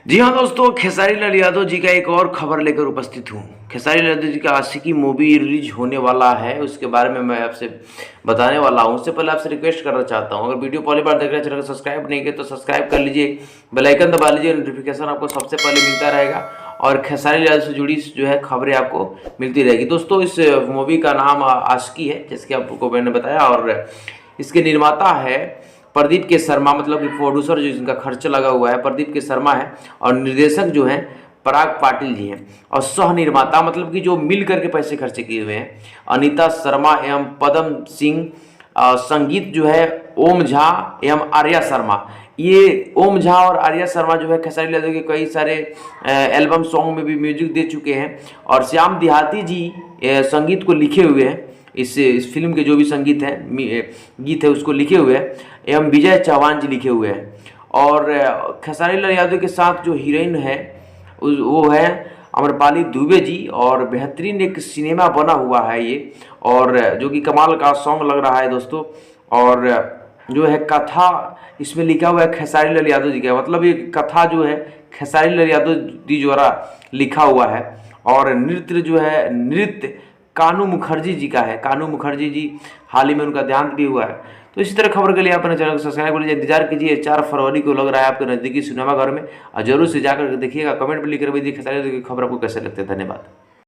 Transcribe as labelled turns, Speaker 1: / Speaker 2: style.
Speaker 1: जी हाँ दोस्तों, खेसारी लाल यादव जी का एक और खबर लेकर उपस्थित हूँ। खेसारी लाल यादव जी का आशिकी मूवी रिलीज होने वाला है, उसके बारे में मैं आपसे बताने वाला हूँ। उससे पहले आपसे रिक्वेस्ट करना चाहता हूँ, अगर वीडियो पहली बार देख रहे हैं, चैनल को सब्सक्राइब नहीं किया तो सब्सक्राइब कर लीजिए, बेल आइकन दबा लीजिए, नोटिफिकेशन आपको सबसे पहले मिलता रहेगा और खेसारी लाल से जुड़ी जो है खबरें आपको मिलती रहेगी। दोस्तों, इस मूवी का नाम आशिकी है, जैसे कि आपको मैंने बताया, और इसके निर्माता है प्रदीप के शर्मा, मतलब कि प्रोड्यूसर जो जिनका खर्च लगा हुआ है प्रदीप के शर्मा है, और निर्देशक जो हैं पराग पाटिल जी हैं, और सह निर्माता मतलब कि जो मिल करके पैसे खर्च किए हुए हैं अनीता शर्मा एवं पदम सिंह। संगीत जो है ओम झा एवं आर्या शर्मा। ये ओम झा और आर्या शर्मा जो है खेसारी लाल के कई सारे एल्बम सॉन्ग में भी म्यूजिक दे चुके हैं, और श्याम देहाती जी संगीत को लिखे हुए हैं। इस फिल्म के जो भी संगीत है गीत है उसको लिखे हुए हैं, एवं विजय चौहान जी लिखे हुए हैं। और खेसारी लाल यादव के साथ जो हीरोइन है वो है अम्रपाली दुबे जी, और बेहतरीन एक सिनेमा बना हुआ है ये, और जो कि कमाल का सॉन्ग लग रहा है दोस्तों। और जो है कथा इसमें लिखा हुआ है खेसारी लाल यादव जी का, मतलब ये कथा जो है खेसारी लाल यादव जी द्वारा लिखा हुआ है। और नृत्य जो है नृत्य कानू मुखर्जी जी का है। कानू मुखर्जी जी हाल ही में उनका देहांत भी हुआ है। तो इसी तरह खबर के लिए अपने चैनल को सब्सक्राइब कर लीजिए। इंतजार कीजिए 4 फरवरी को लग रहा है आपके नज़दीकी सिनेमा घर में, और जरूर से जाकर देखिएगा। कमेंट में लिख कर भी देखिए खेसारी लाल की खबर आपको कैसे लगते हैं। धन्यवाद।